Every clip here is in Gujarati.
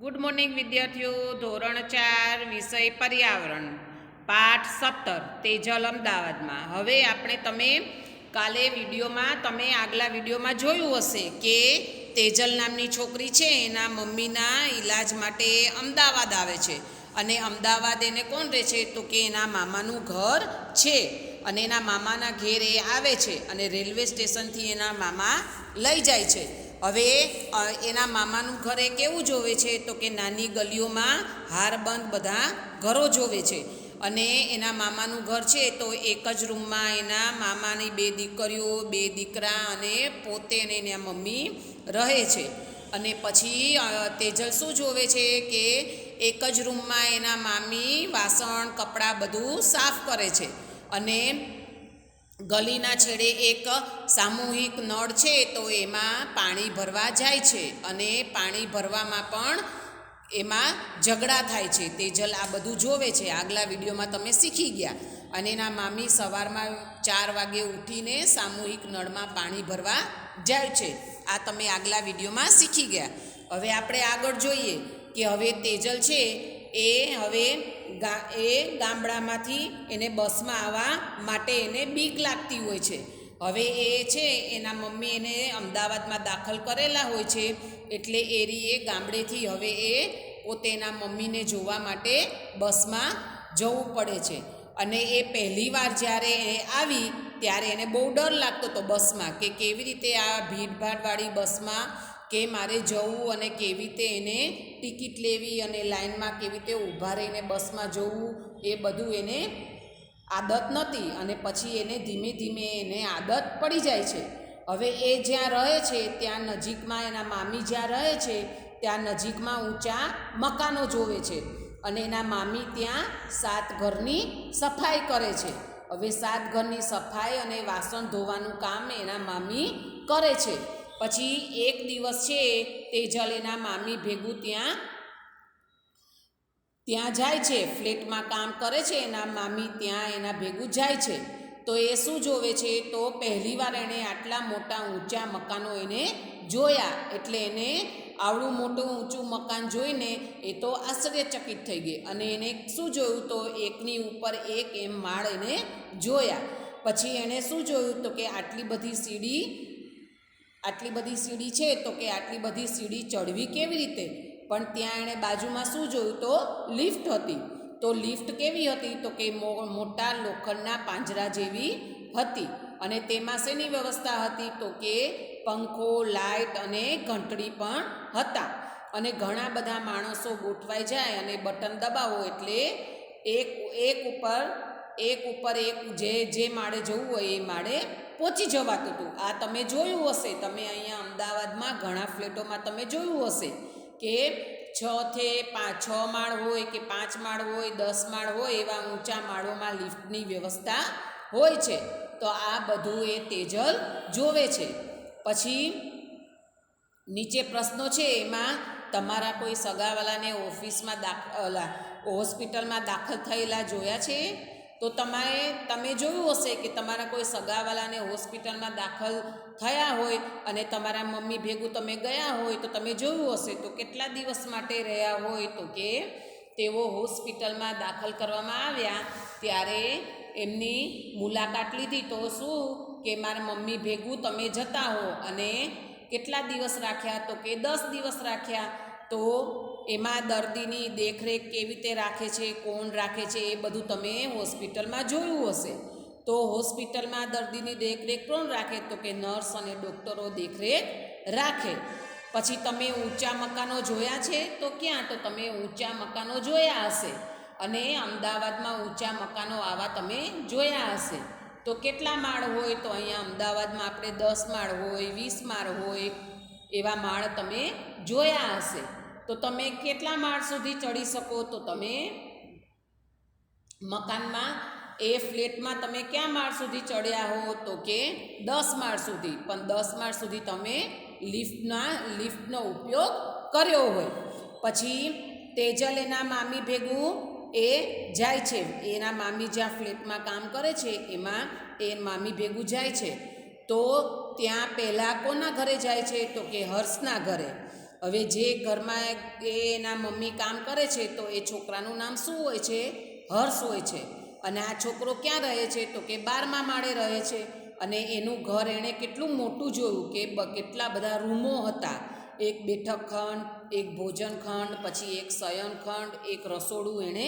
ગુડ મોર્નિંગ વિદ્યાર્થીઓ. ધોરણ 4 વિષય પર્યાવરણ, પાઠ 17 તેજલ અમદાવાદમાં. હવે આપણે તમે કાલે વિડીયોમાં તમે આગલા વિડીયોમાં જોયું હશે કે તેજલ નામની છોકરી છે એના મમ્મીના ઈલાજ માટે અમદાવાદ આવે છે અને અમદાવાદ એને કોણ રહે છે તો કે એના મામાનું ઘર છે અને એના મામાના ઘેર એ આવે છે અને રેલવે સ્ટેશનથી એના મામા લઈ જાય છે. હવે એના મામાનું ઘર એ કેવું જોવે છે તો કે નાની ગલીઓમાં હારબંધ બધા ઘરો જોવે છે અને એના મામાનું ઘર છે તો એક જ રૂમમાં એના મામાની 2 દીકરીઓ 2 દીકરા અને પોતે અને એના મમ્મી રહે છે. અને પછી તેજલ શું જોવે છે કે એક જ રૂમમાં એના મામી વાસણ કપડાં બધું સાફ કરે છે અને ગલીના છેડે એક સામૂહિક નળ છે તો એમાં પાણી ભરવા જાય છે અને પાણી ભરવામાં પણ એમાં ઝઘડા થાય છે. તેજલ આ બધું જોવે છે. આગલા વિડીયોમાં તમે શીખી ગયા. અને એના મામી સવારમાં 4 વાગે ઉઠીને સામૂહિક નળમાં પાણી ભરવા જાય છે. આ તમે આગલા વિડીયોમાં શીખી ગયા. હવે આપણે આગળ જોઈએ કે હવે તેજલ છે એ હવે ગામડામાંથી એને બસમાં આવવા માટે એને બીક લાગતી હોય છે. હવે એ છે એના મમ્મી એને અમદાવાદમાં દાખલ કરેલા હોય છે એટલે એ ગામડેથી હવે એ પોતે એના મમ્મીને જોવા માટે બસમાં જવું પડે છે. અને એ પહેલી વાર જ્યારે એ આવી ત્યારે એને બહુ ડર લાગતો હતો બસમાં કે કેવી રીતે આ ભીડભાડવાળી બસમાં કે મારે જવું અને કેવી રીતે એને ટિકિટ લેવી અને લાઇનમાં કેવી રીતે ઊભા રહીને બસમાં જવું એ બધું એને આદત નહોતી. અને પછી એને ધીમે ધીમે એને આદત પડી જાય છે. હવે એ જ્યાં રહે છે ત્યાં નજીકમાં એના મામી જ્યાં રહે છે ત્યાં નજીકમાં ઊંચા મકાનો જોવે છે અને એના મામી ત્યાં 7 ઘરની સફાઈ કરે છે. હવે 7 ઘરની સફાઈ અને વાસણ ધોવાનું કામ એના મામી કરે છે. પછી એક દિવસ છે તેજલ એના મામી ભેગું ત્યાં જાય છે, ફ્લેટમાં કામ કરે છે એના મામી ત્યાં એના ભેગું જાય છે. તો એ શું જોવે છે તો પહેલીવાર એણે આટલા મોટા ઊંચા મકાનો એને જોયા એટલે એને આવડું મોટું ઊંચું મકાન જોઈને એ તો આશ્ચર્યચકિત થઈ ગઈ અને એને શું જોયું તો એકની ઉપર એક એમ માળ એને જોયા. પછી એણે શું જોયું તો કે આટલી બધી સીડી છે તો કે આટલી બધી સીડી ચડવી કેવી રીતે? પણ ત્યાં એણે બાજુમાં શું જોયું તો લિફ્ટ હતી. તો લિફ્ટ કેવી હતી તો કે મોટા લોખંડના પાંજરા જેવી હતી અને તેમાં શેની વ્યવસ્થા હતી તો કે પંખો, લાઇટ અને ઘંટડી પણ હતા. અને ઘણા બધા માણસો ગોઠવાઈ જાય અને બટન દબાવો એટલે એક ઉપર જે માળે જવું હોય એ માળે પહોંચી જવાતું હતું. આ તમે જોયું હશે. તમે અહીંયા અમદાવાદમાં ઘણા ફ્લેટોમાં તમે જોયું હશે કે 6 માળ હોય કે 5 માળ હોય 10 માળ હોય એવા ઊંચા માળોમાં લિફ્ટની વ્યવસ્થા હોય છે. તો આ બધું એ તેજલ જોવે છે. પછી નીચે પ્રશ્નો છે એમાં તમારા કોઈ સગાવાલાને હોસ્પિટલમાં દાખલ થયેલા જોયા છે? તો તમે જોયું હશે કે તમારા કોઈ સગાવાલાને હોસ્પિટલમાં દાખલ થયા હોય અને તમારા મમ્મી ભેગું તમે ગયા હોય તો તમે જોયું હશે તો કેટલા દિવસ માટે રહ્યા હોય તો કે તેઓ હોસ્પિટલમાં દાખલ કરવામાં આવ્યા ત્યારે એમની મુલાકાત લીધી તો શું કે મારા મમ્મી ભેગું તમે જતા હો અને કેટલા દિવસ રાખ્યા તો કે 10 દિવસ રાખ્યા. તો એમાં દર્દીની દેખરેખ કેવી રીતે રાખે છે, કોણ રાખે છે એ બધું તમે હોસ્પિટલમાં જોયું હશે. તો હોસ્પિટલમાં દર્દીની દેખરેખ કોણ રાખે તો કે નર્સ અને ડૉક્ટરો દેખરેખ રાખે. પછી તમે ઊંચા મકાનો જોયા છે તો ક્યાં? તો તમે ઊંચા મકાનો જોયા હશે અને અમદાવાદમાં ઊંચા મકાનો આવા તમે જોયા હશે. તો કેટલા માળ હોય? તો અહીંયા અમદાવાદમાં આપણે 10 માળ હોય 20 માળ હોય એવા માળ તમે જોયા હશે. તો તમે કેટલા માળ સુધી ચડી શકો? તો તમે મકાનમાં એ ફ્લેટમાં તમે ક્યાં માળ સુધી ચડ્યા હો તો કે 10 માળ સુધી. પણ 10 માળ સુધી તમે લિફ્ટનો ઉપયોગ કર્યો હોય. પછી તેજલ એના મામી ભેગું એ જાય છે. એના મામી જ્યાં ફ્લેટમાં કામ કરે છે એમાં એ મામી ભેગું જાય છે. તો ત્યાં પહેલાં કોના ઘરે જાય છે તો કે હર્ષના ઘરે. હવે જે ઘરમાં એના મમ્મી કામ કરે છે તો એ છોકરાનું નામ શું હોય છે? હર્ષ હોય છે. અને આ છોકરો ક્યાં રહે છે? તો કે 12મા માળે રહે છે. અને એનું ઘર એણે કેટલું મોટું જોયું કે કેટલા બધા રૂમો હતા. એક બેઠક ખંડ, એક ભોજન ખંડ, પછી એક શયનખંડ, એક રસોડું એણે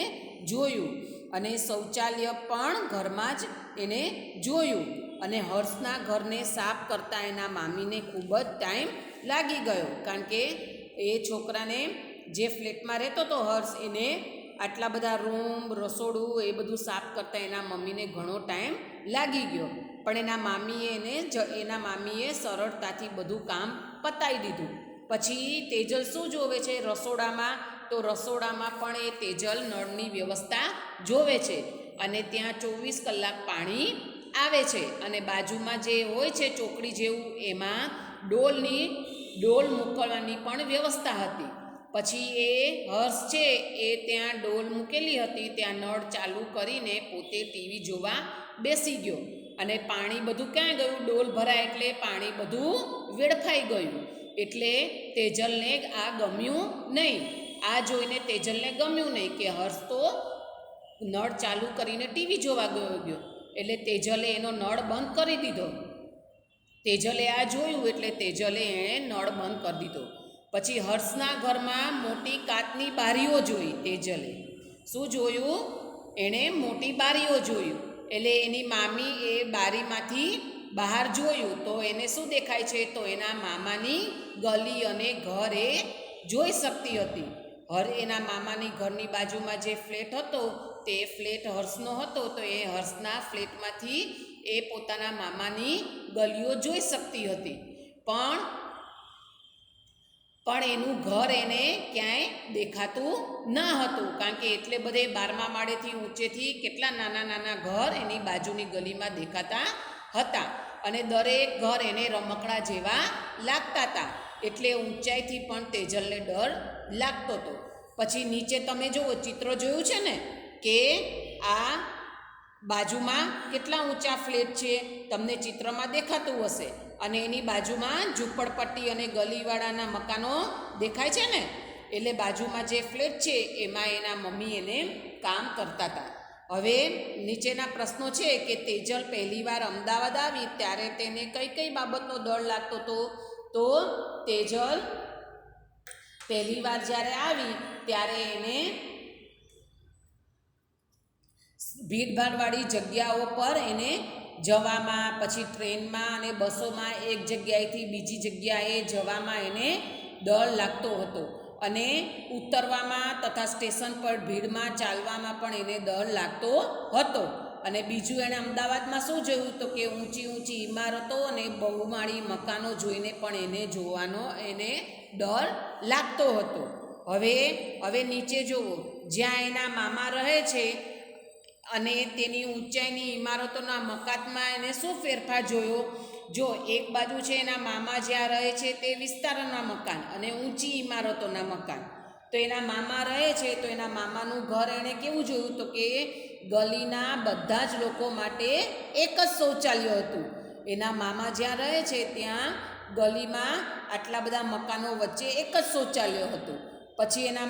જોયું. અને શૌચાલય પણ ઘરમાં જ એને જોયું. અને હર્ષના ઘરને સાફ કરતાં એના મામીને ખૂબ જ ટાઈમ લાગી ગયો, કારણ કે એ છોકરાને જે ફ્લેટમાં રહેતો હતો હર્ષ, એને આટલા બધા રૂમ, રસોડું એ બધું સાફ કરતાં એના મમ્મીને ઘણો ટાઈમ લાગી ગયો. પણ એના મામીએ સરળતાથી બધું કામ પતાવી દીધું. પછી તેજલ શું જોવે છે રસોડામાં? તો રસોડામાં પણ એ તેજલ નળની વ્યવસ્થા જોવે છે. અને ત્યાં 24 કલાક પાણી આવે છે. અને બાજુમાં જે હોય છે ચોકડી જેવું, એમાં ડોલ મૂકવાની પણ વ્યવસ્થા હતી. પછી એ હર્ષ છે એ ત્યાં ડોલ મૂકેલી હતી, ત્યાં નળ ચાલુ કરીને પોતે ટીવી જોવા બેસી ગયો. અને પાણી બધું ક્યાં ગયું? ડોલ ભરાય એટલે પાણી બધું વેડફાઈ ગયું. એટલે તેજલને આ ગમ્યું નહીં. આ જોઈને તેજલને ગમ્યું નહીં કે હર્ષ તો નળ ચાલુ કરીને ટીવી જોવા ગયો. એટલે તેજલે એનો નળ બંધ કરી દીધો. તેજલે આ જોયું એટલે તેજલે એણે નળ બંધ કરી દીધો. પછી હર્ષના ઘરમાં મોટી કાચની બારીઓ જોઈ. તેજલે શું જોયું? એણે મોટી બારીઓ જોયું. એટલે એની મામી એ બારીમાંથી બહાર જોયું તો એને શું દેખાય છે? તો એના મામાની ગલી અને ઘર એ જોઈ શકતી હતી. એના મામાની ઘરની બાજુમાં જે ફ્લેટ હતો તે ફ્લેટ હર્ષનો હતો. તો એ હર્ષના ફ્લેટમાંથી એ પોતાના મામાની ગલીઓ જોઈ શકતી હતી. પણ એનું ઘર એને ક્યાંય દેખાતું ન હતું, કારણ કે એટલે બધે 12મા માળેથી ઊંચેથી કેટલા નાના નાના ઘર એની બાજુની ગલીમાં દેખાતા હતા. અને દરેક ઘર એને રમકડા જેવા લાગતા હતા. એટલે ઊંચાઈથી પણ તેજલને ડર લાગતો હતો. પછી નીચે તમે જુઓ, ચિત્ર જોયું છે ને કે આ બાજુમાં કેટલા ઊંચા ફ્લેટ છે, તમને ચિત્રમાં દેખાતું હશે. અને એની બાજુમાં ઝૂંપડપટ્ટી અને ગલીવાળાના મકાનો દેખાય છે ને. એટલે બાજુમાં જે ફ્લેટ છે એમાં એના મમ્મી એને કામ કરતા હતા. હવે નીચેના પ્રશ્નો છે કે તેજલ પહેલીવાર અમદાવાદ આવી ત્યારે તેને કઈ કઈ બાબતનો ડર લાગતો હતો? તો તેજલ પહેલીવાર જ્યારે આવી ત્યારે એને ભીડભાડવાળી જગ્યાઓ પર એને જવામાં, પછી ટ્રેનમાં અને બસોમાં એક જગ્યાએથી બીજી જગ્યાએ જવામાં એને ડર લાગતો હતો. અને ઉતરવામાં તથા સ્ટેશન પર ભીડમાં ચાલવામાં પણ એને ડર લાગતો હતો. અને બીજું એણે અમદાવાદમાં શું જોયું? તો કે ઊંચી ઊંચી ઇમારતો અને બહુમાળી મકાનો જોઈને પણ એને જોવાનો એને ડર લાગતો હતો. હવે નીચે જુઓ, જ્યાં એના મામા રહે છે અને તેની ઊંચાઈની ઇમારતોના મકાનમાં એને શું ફેરફાર જોયો? જો એક બાજુ છે એના મામા જ્યાં રહે છે તે વિસ્તારના મકાન અને ઊંચી ઇમારતોના મકાન. તો એના મામા રહે છે તો એના મામાનું ઘર એણે કેવું જોયું? તો કે ગલીના બધા જ લોકો માટે એક જ શૌચાલય હતું. એના મામા જ્યાં રહે છે ત્યાં ગલીમાં આટલા બધા મકાનો વચ્ચે એક જ શૌચાલય હતું. પછી એના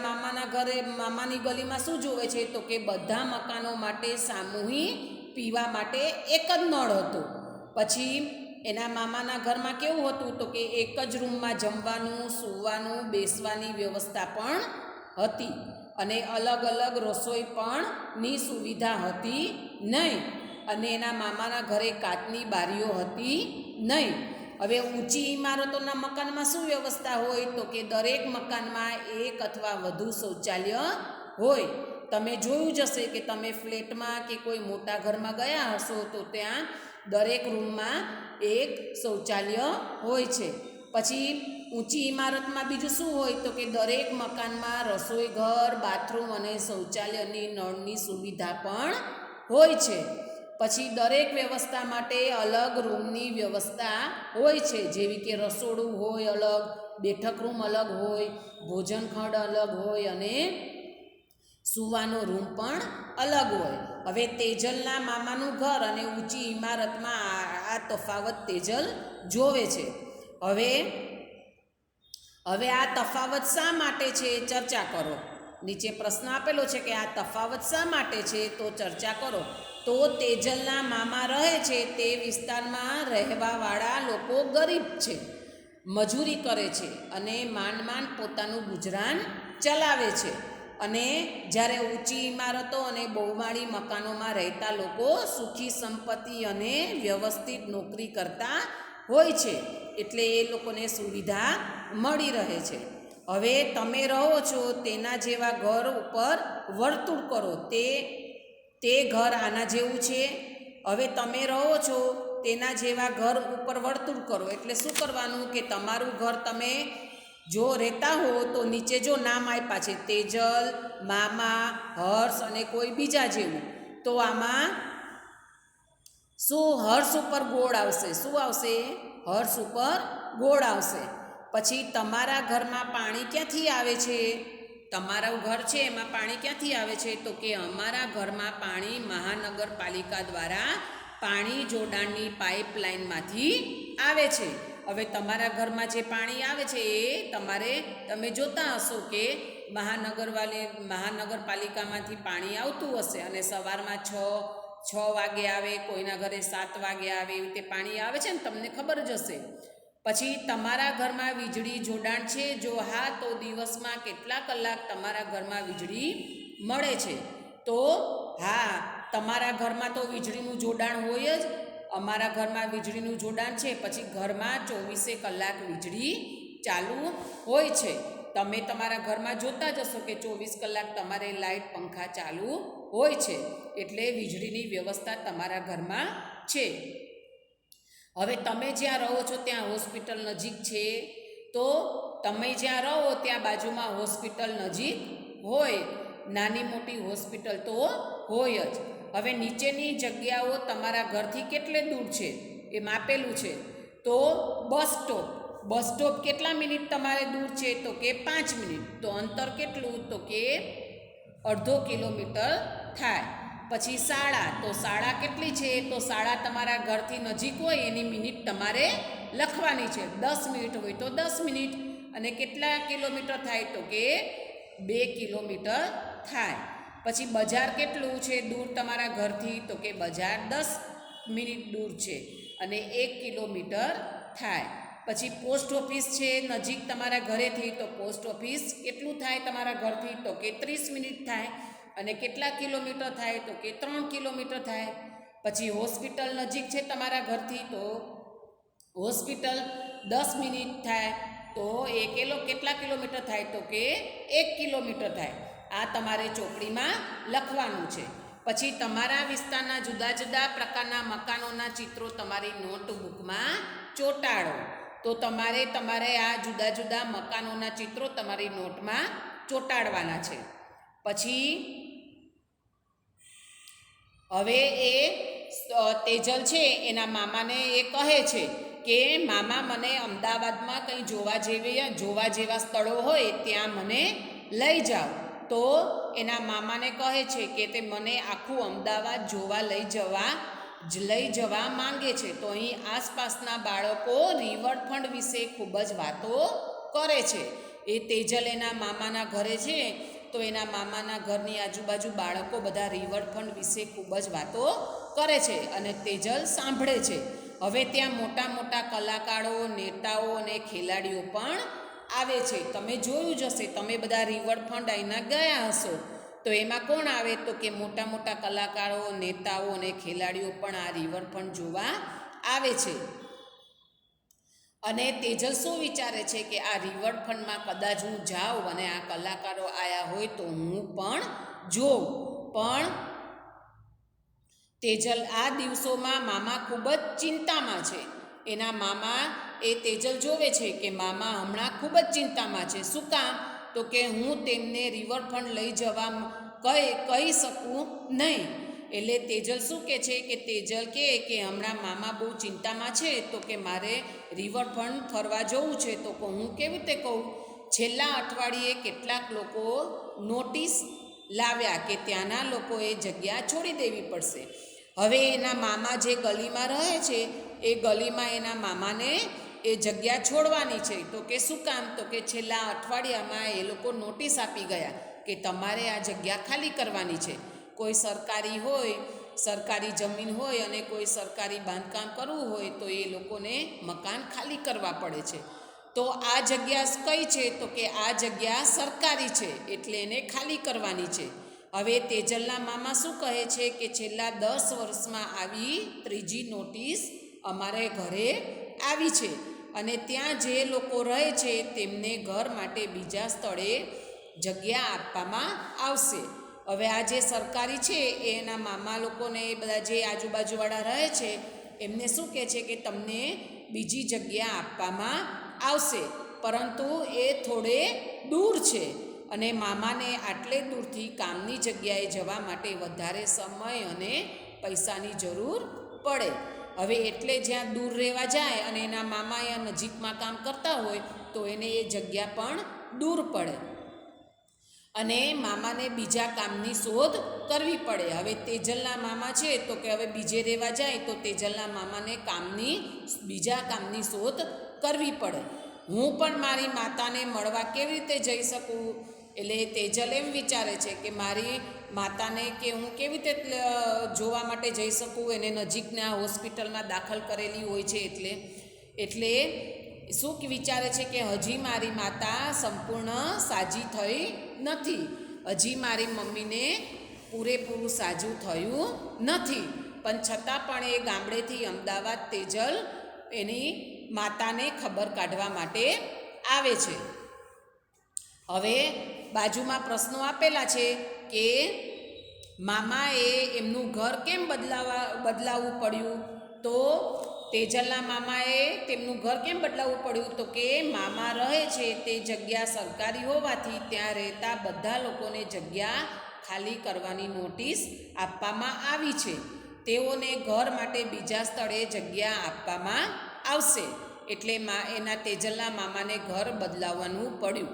મામાની ગલીમાં શું જોવે છે? તો કે બધા મકાનો માટે સામૂહિક પીવા માટે એક જ નળ હતો. પછી એના મામાના ઘરમાં કેવું હતું? તો કે એક જ રૂમમાં જમવાનું, સૂવાનું, બેસવાની વ્યવસ્થા પણ હતી. અને અલગ અલગ રસોઈ પણ ની સુવિધા હતી નહીં. અને એના મામાના ઘરે કાચની બારીઓ હતી નહીં. હવે ઊંચી ઇમારતોના મકાનમાં શું વ્યવસ્થા હોય? તો કે દરેક મકાનમાં એક અથવા વધુ શૌચાલય હોય. તમે જોયું જ હશે કે તમે ફ્લેટમાં કે કોઈ મોટા ઘરમાં ગયા હશો તો ત્યાં દરેક રૂમમાં એક શૌચાલય હોય છે. પછી ઊંચી ઇમારતમાં બીજું શું હોય? તો કે દરેક મકાનમાં રસોઈ ઘર, બાથરૂમ અને શૌચાલયની નળની સુવિધા પણ હોય છે. પછી દરેક વ્યવસ્થા માટે અલગ રૂમની વ્યવસ્થા હોય છે, જેવી કે રસોડું હોય અલગ, બેઠક રૂમ અલગ હોય, ભોજન ખંડ અલગ હોય અને સૂવાનો રૂમ પણ અલગ હોય. હવે તેજલના મામાનું ઘર અને ઊંચી ઇમારતમાં આ તફાવત તેજલ જોવે છે. હવે આ તફાવત શા માટે છે ચર્ચા કરો. નીચે પ્રશ્ન આપેલો છે કે આ તફાવત શા માટે છે તો ચર્ચા કરો. તો તેજલના મામા રહે છે તે વિસ્તારમાં રહેવાવાળા લોકો ગરીબ છે, મજૂરી કરે છે અને માંડ માંડ પોતાનું ગુજરાન ચલાવે છે. અને જ્યારે ઊંચી ઇમારતો અને બહુમાળી મકાનોમાં રહેતા લોકો સુખી સંપત્તિ અને વ્યવસ્થિત નોકરી કરતા હોય છે, એટલે એ લોકોને સુવિધા મળી રહે છે. હવે તમે રહો છો તેના જેવા ઘર ઉપર વર્તુળ કરો. તે ઘર આના જેવું છે. હવે તમે રહો છો તેના જેવા ઘર ઉપર વર્તુળ કરો. એટલે શું કરવાનું કે તમારું ઘર તમે જો રહેતા હો તો નીચે જો નામ આપ્યા છે તેજલ, મામા, હર્ષ અને કોઈ બીજા જેવું, તો આમાં શું હર્ષ ઉપર ગોળ આવશે. શું આવશે? હર્ષ ઉપર ગોળ આવશે. પછી તમારા ઘરમાં પાણી ક્યાંથી આવે છે? તમારું ઘર છે એમાં પાણી ક્યાંથી આવે છે? તો કે અમારા ઘરમાં પાણી મહાનગરપાલિકા દ્વારા પાણી જોડાણની પાઇપલાઇનમાંથી આવે છે. હવે તમારા ઘરમાં જે પાણી આવે છે એ તમે જોતા હશો કે મહાનગરપાલિકામાંથી પાણી આવતું હશે અને સવારમાં 6 વાગે આવે, કોઈના ઘરે 7 વાગે આવે, એવી રીતે પાણી આવે છે ને, તમને ખબર જ હશે. પછી તમારા ઘરમાં વીજળી જોડાણ છે? જો હા, તો દિવસમાં કેટલા કલાક તમારા ઘરમાં વીજળી મળે છે? તો હા, તમારા ઘરમાં તો વીજળીનું જોડાણ હોય જ. અમારા ઘરમાં વીજળીનું જોડાણ છે. પછી ઘરમાં 24 કલાક વીજળી ચાલુ હોય છે. તમે તમારા ઘરમાં જોતા જ હશો કે 24 કલાક તમારે લાઇટ, પંખા ચાલુ હોય છે. એટલે વીજળીની વ્યવસ્થા તમારા ઘરમાં છે. હવે તમે જ્યાં રહો છો ત્યાં હોસ્પિટલ નજીક છે? તો તમે જ્યાં રહો ત્યાં બાજુમાં હોસ્પિટલ નજીક હોય, નાની મોટી હોસ્પિટલ તો હોય જ. હવે નીચેની જગ્યાઓ તમારા ઘરથી કેટલે દૂર છે એ માપેલું છે. તો બસ સ્ટોપ કેટલા મિનિટ તમારે દૂર છે? તો કે 5 મિનિટ. તો અંતર કેટલું? તો કે અડધો કિલોમીટર થાય. પછી શાળા, તો શાળા કેટલી છે? તો શાળા તમારા ઘરથી નજીક હોય એની મિનિટ તમારે લખવાની છે. 10 મિનિટ હોય તો 10 મિનિટ. અને કેટલા કિલોમીટર થાય? તો કે 2 કિલોમીટર થાય. પછી બજાર કેટલું છે દૂર તમારા ઘરથી? તો કે બજાર 10 મિનિટ દૂર છે અને 1 કિલોમીટર થાય. પછી પોસ્ટ ઓફિસ છે નજીક તમારા ઘરેથી, તો પોસ્ટ ઓફિસ કેટલું થાય તમારા ઘરથી? તો કે 30 મિનિટ થાય. અને કેટલા કિલોમીટર થાય? તો કે 3 કિલોમીટર થાય. પછી હોસ્પિટલ નજીક છે તમારા ઘરથી, તો હોસ્પિટલ 10 મિનિટ થાય. તો એ કેટલા કિલોમીટર થાય? તો કે 1 કિલોમીટર થાય. આ તમારે ચોપડીમાં લખવાનું છે. પછી તમારા વિસ્તારના જુદા જુદા પ્રકારના મકાનોના ચિત્રો તમારી નોટબુકમાં ચોંટાડો. તો તમારે આ જુદા જુદા મકાનોના ચિત્રો તમારી નોટમાં ચોંટાડવાના છે. પછી હવે એ તેજલ છે એના મામાને એ કહે છે કે મામા, મને અમદાવાદમાં કંઈ જોવા જેવા સ્થળો હોય ત્યાં મને લઈ જાઓ. તો એના મામાને કહે છે કે તે મને આખું અમદાવાદ જોવા લઈ જવા માંગે છે. તો અહીં આસપાસના બાળકો રિવરફ્રન્ટ વિશે ખૂબ જ વાતો કરે છે. એ તેજલ એના મામાના ઘરે છે, તો એના મામાના ઘરની આજુબાજુ બાળકો બધા રિવરફ્રન્ટ વિશે ખૂબ જ વાતો કરે છે અને તેજલ સાંભળે છે. હવે ત્યાં મોટા મોટા કલાકારો, નેતાઓ અને ખેલાડીઓ પણ આવે છે. તમે જોયું જ હશે, તમે બધા રિવરફ્રન્ટ અહીંના ગયા હશો, તો એમાં કોણ આવે? તો કે મોટા મોટા કલાકારો, નેતાઓ અને ખેલાડીઓ પણ આ રિવરફ્રન્ટ જોવા આવે છે. અને તેજલ શું વિચારે છે કે આ રિવરફ્રન્ટમાં કદાચ હું જાઉં અને આ કલાકારો આવ્યા હોય તો હું પણ જોઉં. પણ તેજલ આ દિવસોમાં મામા ખૂબ જ ચિંતામાં છે. એના મામા એ તેજલ જોવે છે કે મામા હમણાં ખૂબ જ ચિંતામાં છે. શું કામ? તો કે હું તેમને રિવરફ્રન્ટ લઈ જવા કહી શકું નહીં. એટલે તેજલ શું કહે છે કે તેજલ કહે કે હમણાં મામા બહુ ચિંતામાં છે, તો કે મારે રિવરફ્રન્ટ ફરવા જવું છે. તો હું કેવી રીતે કહું? છેલ્લા અઠવાડિયે કેટલાક લોકો નોટિસ લાવ્યા કે ત્યાંના લોકોએ જગ્યા છોડી દેવી પડશે. હવે એના મામા જે ગલીમાં રહે છે એ ગલીમાં એના મામાને એ જગ્યા છોડવાની છે. તો કે શું કામ? તો કે છેલ્લા અઠવાડિયામાં એ લોકો નોટિસ આપી ગયા કે તમારે આ જગ્યા ખાલી કરવાની છે. કોઈ સરકારી હોય, સરકારી જમીન હોય અને કોઈ સરકારી બાંધકામ કરવું હોય તો એ લોકોને મકાન ખાલી કરવા પડે છે. તો આ જગ્યા કઈ છે? તો કે આ જગ્યા સરકારી છે, એટલે એને ખાલી કરવાની છે. હવે તેજલના મામા શું કહે છે કે છેલ્લા 10 વર્ષમાં આવી ત્રીજી નોટિસ અમારે ઘરે આવી છે અને ત્યાં જે લોકો રહે છે તેમને ઘર માટે બીજા સ્થળે જગ્યા આપવામાં આવશે. હવે આ જે સરકારી છે એના મામા લોકોને એ બધા જે આજુબાજુવાળા રહે છે એમને શું કહે છે કે તમને બીજી જગ્યા આપવામાં આવશે, પરંતુ એ થોડે દૂર છે અને મામાને આટલે દૂરથી કામની જગ્યાએ જવા માટે વધારે સમય અને પૈસાની જરૂર પડે. હવે એટલે જ્યાં દૂર રહેવા જાય અને એના મામા અહીંયા નજીકમાં કામ કરતા હોય તો એને એ જગ્યા પણ દૂર પડે અને મામાને બીજા કામની શોધ કરવી પડે. હવે તેજલના મામા છે તો કે હવે બીજે રહેવા જાય તો તેજલના મામાને બીજા કામની શોધ કરવી પડે. હું પણ મારી માતાને મળવા કેવી રીતે જઈ શકું? એટલે તેજલ એમ વિચારે છે કે મારી માતાને કે હું કેવી રીતે જોવા માટે જઈ શકું? એને નજીકના હોસ્પિટલમાં દાખલ કરેલી હોય છે એટલે શું વિચારે છે કે હજી મારી માતા સંપૂર્ણ સાજી થઈ નથી, હજી મારી મમ્મીને પૂરેપૂરું સાજું થયું નથી. પણ છતાં પણ એ ગામડેથી અમદાવાદ તેજલ એની માતાને ખબર કાઢવા માટે આવે છે. હવે બાજુમાં પ્રશ્નો આપેલા છે કે મામાએ એમનું ઘર કેમ બદલાવવું પડ્યું? તો તેજલના મામાએ તેમનું ઘર કેમ બદલાવવું પડ્યું? તો કે મામા રહે છે તે જગ્યા સરકારી હોવાથી ત્યાં રહેતા બધા લોકોને જગ્યા ખાલી કરવાની નોટિસ આપવામાં આવી છે. તેઓને ઘર માટે બીજા સ્થળે જગ્યા આપવામાં આવશે, એટલે એના તેજલના મામાને ઘર બદલાવવાનું પડ્યું.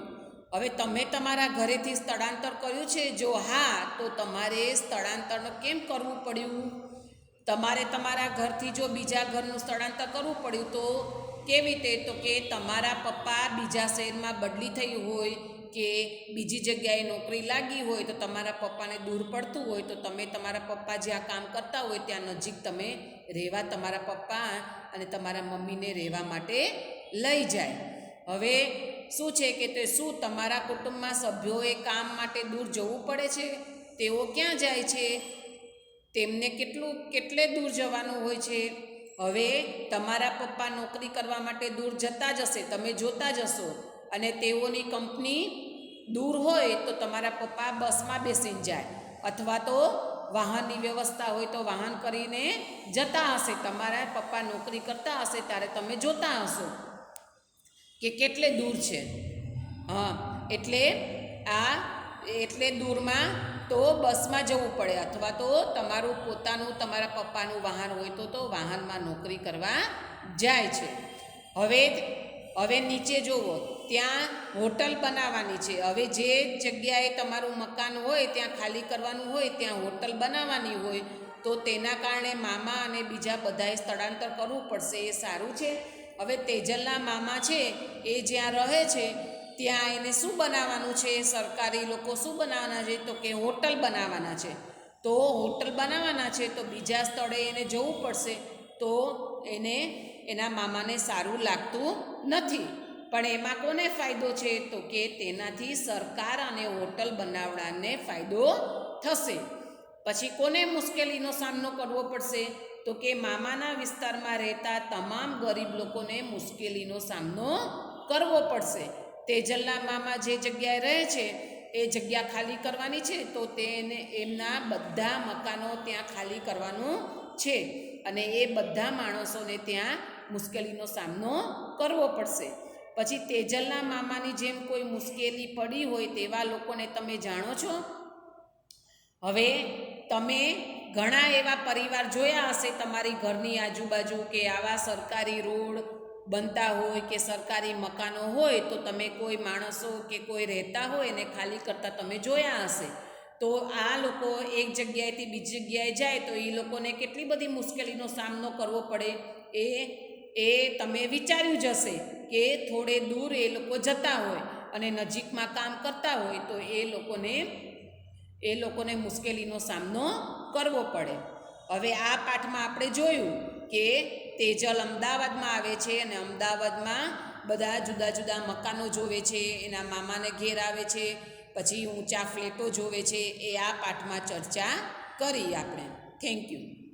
હવે તમે તમારા ઘરેથી સ્થળાંતર કર્યું છે? જો હા, તો તમારે સ્થળાંતર કેમ કરવું પડ્યું? તમારે તમારા ઘરથી જો બીજા ઘરનું સ્થળાંતર કરવું પડ્યું તો કેવી રીતે? તો કે તમારા પપ્પા બીજા શહેરમાં બદલી થઈ હોય કે બીજી જગ્યાએ નોકરી લાગી હોય તો તમારા પપ્પાને દૂર પડતું હોય તો તમે તમારા પપ્પા જ્યાં કામ કરતા હોય ત્યાં નજીક તમે રહેવા તમારા પપ્પા અને તમારા મમ્મીને રહેવા માટે લઈ જાય. હવે શું છે કે તે શું તમારા કુટુંબમાં સભ્યોએ કામ માટે દૂર જવું પડે છે? તેઓ ક્યાં જાય છે? તેમને કેટલે દૂર જવાનું હોય છે? હવે તમારા પપ્પા નોકરી કરવા માટે દૂર જતા જ હશે, તમે જોતા જ હશો, અને તેઓની કંપની દૂર હોય તો તમારા પપ્પા બસમાં બેસીને જાય અથવા તો વાહનની વ્યવસ્થા હોય તો વાહન કરીને જતા હશે. તમારા પપ્પા નોકરી કરતા હશે ત્યારે તમે જોતા હશો કે કેટલે દૂર છે. એટલે દૂરમાં તો બસમાં જવું પડે અથવા તો તમારું પોતાનું તમારા પપ્પાનું વાહન હોય તો વાહનમાં નોકરી કરવા જાય છે. હવે નીચે જુઓ, ત્યાં હોટલ બનાવવાની છે. હવે જે જગ્યાએ તમારું મકાન હોય ત્યાં ખાલી કરવાનું હોય ત્યાં હોટલ બનાવવાની હોય તો તેના કારણે મામા અને બીજા બધાએ સ્થળાંતર કરવું પડશે. એ સારું છે? હવે તેજલના મામા છે એ જ્યાં રહે છે ત્યાં એને શું બનાવવાનું છે? સરકારી લોકો શું બનાવવાના છે? તો કે હોટલ બનાવવાના છે. તો હોટલ બનાવવાના છે તો બીજા સ્થળે એને જવું પડશે, તો એના મામાને સારું લાગતું નથી. પણ એમાં કોને ફાયદો છે? તો કે તેનાથી સરકાર અને હોટલ બનાવવાને ફાયદો થશે. પછી કોને મુશ્કેલીનો સામનો કરવો પડશે? તો કે મામાના વિસ્તારમાં રહેતા તમામ ગરીબ લોકોને મુશ્કેલીનો સામનો કરવો પડશે. તેજલના મામા જે જગ્યાએ રહે છે એ જગ્યા ખાલી કરવાની છે તો તેને એમના બધા મકાનો ત્યાં ખાલી કરવાનું છે અને એ બધા માણસોને ત્યાં મુશ્કેલીનો સામનો કરવો પડશે. પછી તેજલના મામાની જેમ કોઈ મુશ્કેલી પડી હોય તેવા લોકોને તમે જાણો છો? હવે તમે ઘણા એવા પરિવાર જોયા હશે તમારી ઘરની આજુબાજુ કે આવા સરકારી રોડ બનતા હોય કે સરકારી મકાનો હોય તો તમે કોઈ માણસો કે કોઈ રહેતા હોય એને ખાલી કરતા તમે જોયા હશે. તો આ લોકો એક જગ્યાએથી બીજી જગ્યાએ જાય તો એ લોકોને કેટલી બધી મુશ્કેલીનો સામનો કરવો પડે. એ એ તમે વિચાર્યું જ હશે કે થોડે દૂર એ લોકો જતા હોય અને નજીકમાં કામ કરતા હોય તો એ લોકોને મુશ્કેલીનો સામનો કરવો પડે. હવે આ પાઠમાં આપણે જોયું કે તેજલ અમદાવાદમાં આવે છે અને અમદાવાદમાં બધા જુદા જુદા મકાનો જોવે છે, એના મામાને ઘેર આવે છે, પછી ઊંચા ફ્લેટો જોવે છે. એ આ પાઠમાં ચર્ચા કરી આપણે. Thank you.